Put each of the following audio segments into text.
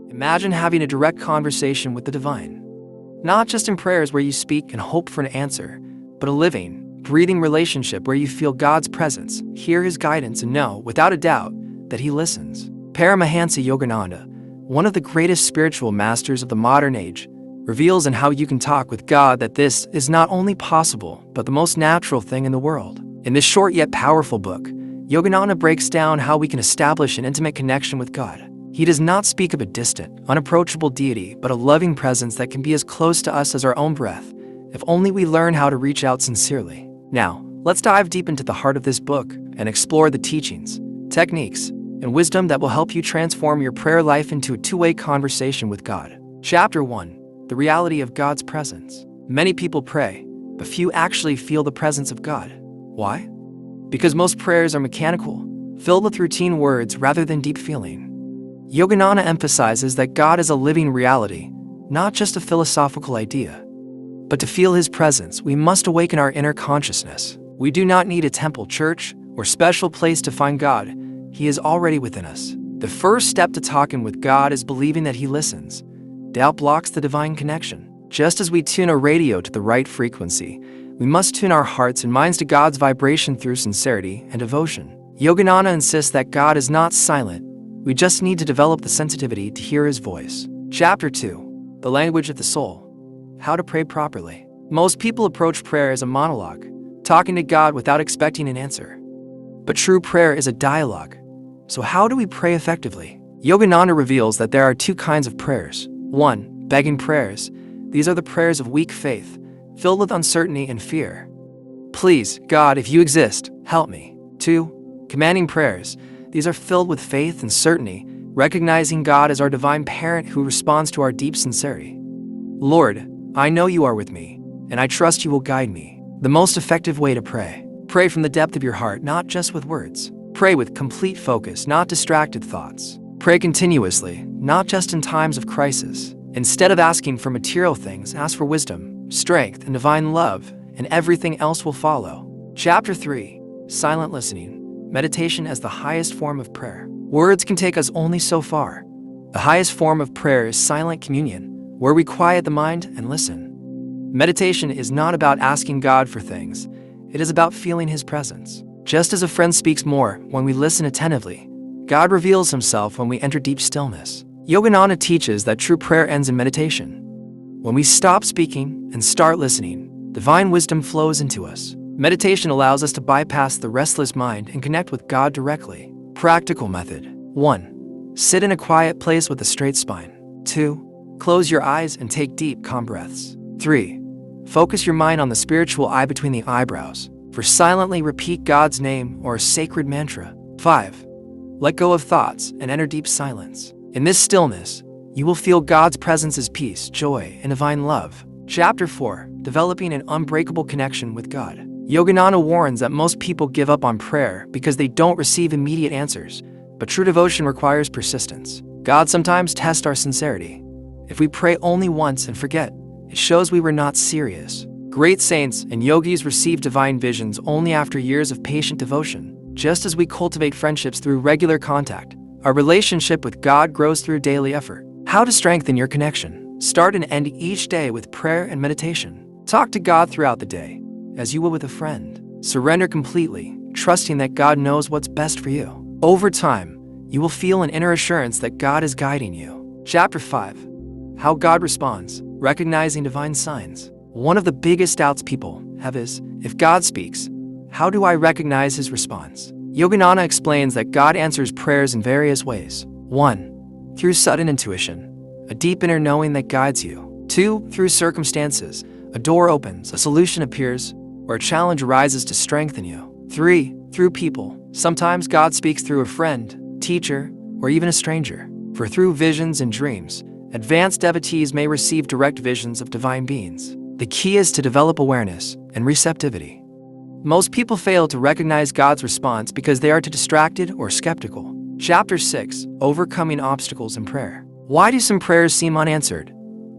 Imagine having a direct conversation with the divine. Not just in prayers where you speak and hope for an answer, but a living, breathing relationship where you feel God's presence, hear His guidance, and know, without a doubt, that He listens. Paramahansa Yogananda, one of the greatest spiritual masters of the modern age, reveals in How You Can Talk with God that this is not only possible, but the most natural thing in the world. In this short yet powerful book, Yogananda breaks down how we can establish an intimate connection with God. He does not speak of a distant, unapproachable deity, but a loving presence that can be as close to us as our own breath, if only we learn how to reach out sincerely. Now, let's dive deep into the heart of this book and explore the teachings, techniques, and wisdom that will help you transform your prayer life into a two-way conversation with God. Chapter 1. The Reality of God's Presence. Many people pray, but few actually feel the presence of God. Why? Because most prayers are mechanical, filled with routine words rather than deep feeling. Yogananda emphasizes that God is a living reality, not just a philosophical idea. But to feel His presence, we must awaken our inner consciousness. We do not need a temple, church, or special place to find God. He is already within us. The first step to talking with God is believing that He listens. Doubt blocks the divine connection. Just as we tune a radio to the right frequency, we must tune our hearts and minds to God's vibration through sincerity and devotion. Yogananda insists that God is not silent. We just need to develop the sensitivity to hear His voice. Chapter 2. The Language of the Soul. How to pray properly. Most people approach prayer as a monologue, talking to God without expecting an answer. But true prayer is a dialogue. So how do we pray effectively? Yogananda reveals that there are two kinds of prayers. 1. Begging prayers. These are the prayers of weak faith, filled with uncertainty and fear. Please, God, if you exist, help me. 2. Commanding prayers. These are filled with faith and certainty, recognizing God as our divine parent who responds to our deep sincerity. Lord, I know you are with me, and I trust you will guide me. The most effective way to pray. Pray from the depth of your heart, not just with words. Pray with complete focus, not distracted thoughts. Pray continuously, not just in times of crisis. Instead of asking for material things, ask for wisdom, strength, and divine love, and everything else will follow. Chapter 3. Silent Listening. Meditation as the highest form of prayer. Words can take us only so far. The highest form of prayer is silent communion, where we quiet the mind and listen. Meditation is not about asking God for things. It is about feeling His presence. Just as a friend speaks more when we listen attentively, God reveals Himself when we enter deep stillness. Yogananda teaches that true prayer ends in meditation. When we stop speaking and start listening, divine wisdom flows into us. Meditation allows us to bypass the restless mind and connect with God directly. Practical method. 1. Sit in a quiet place with a straight spine. 2. Close your eyes and take deep, calm breaths. 3. Focus your mind on the spiritual eye between the eyebrows. 4. Silently repeat God's name or a sacred mantra. 5. Let go of thoughts and enter deep silence. In this stillness, you will feel God's presence as peace, joy, and divine love. Chapter 4. Developing an unbreakable connection with God. Yogananda warns that most people give up on prayer because they don't receive immediate answers, but true devotion requires persistence. God sometimes tests our sincerity. If we pray only once and forget, it shows we were not serious. Great saints and yogis receive divine visions only after years of patient devotion. Just as we cultivate friendships through regular contact, our relationship with God grows through daily effort. How to strengthen your connection. Start and end each day with prayer and meditation. Talk to God throughout the day, as you will with a friend. Surrender completely, trusting that God knows what's best for you. Over time, you will feel an inner assurance that God is guiding you. Chapter 5. How God Responds. Recognizing Divine Signs. One of the biggest doubts people have is, if God speaks, how do I recognize His response? Yogananda explains that God answers prayers in various ways. 1. Through sudden intuition, a deep inner knowing that guides you. 2. Through circumstances, a door opens, a solution appears, or a challenge arises to strengthen you. 3. Through people. Sometimes God speaks through a friend, teacher, or even a stranger. 4. Through visions and dreams. Advanced devotees may receive direct visions of divine beings. The key is to develop awareness and receptivity. Most people fail to recognize God's response because they are too distracted or skeptical. Chapter 6. Overcoming Obstacles in Prayer. Why do some prayers seem unanswered?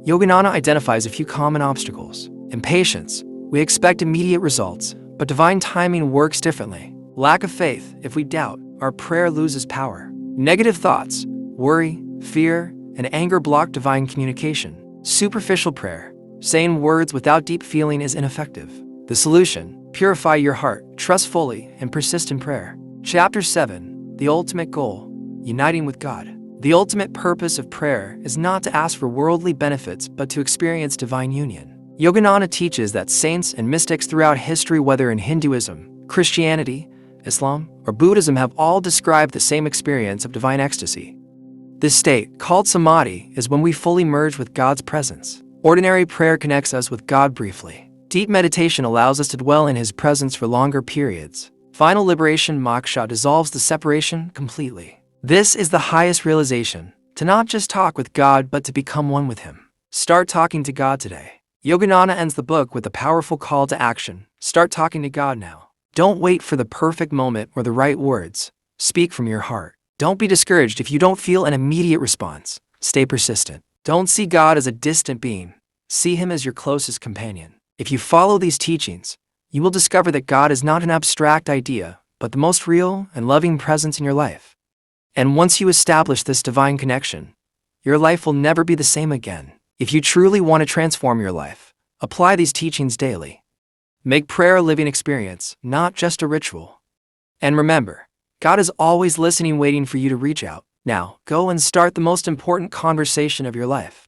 Yogananda identifies a few common obstacles. Impatience. We expect immediate results, but divine timing works differently. Lack of faith. If we doubt, our prayer loses power. Negative thoughts. Worry, fear, and anger block divine communication. Superficial prayer, saying words without deep feeling, is ineffective. The solution: purify your heart, trust fully, and persist in prayer. Chapter 7. The Ultimate Goal: Uniting with God. The ultimate purpose of prayer is not to ask for worldly benefits but to experience divine union. Yogananda teaches that saints and mystics throughout history, whether in Hinduism, Christianity, Islam, or Buddhism, have all described the same experience of divine ecstasy. This state, called samadhi, is when we fully merge with God's presence. Ordinary prayer connects us with God briefly. Deep meditation allows us to dwell in His presence for longer periods. Final liberation, moksha, dissolves the separation completely. This is the highest realization, to not just talk with God but to become one with Him. Start talking to God today. Yogananda ends the book with a powerful call to action. Start talking to God now. Don't wait for the perfect moment or the right words. Speak from your heart. Don't be discouraged if you don't feel an immediate response. Stay persistent. Don't see God as a distant being. See Him as your closest companion. If you follow these teachings, you will discover that God is not an abstract idea, but the most real and loving presence in your life. And once you establish this divine connection, your life will never be the same again. If you truly want to transform your life, apply these teachings daily. Make prayer a living experience, not just a ritual. And remember, God is always listening, waiting for you to reach out. Now, go and start the most important conversation of your life.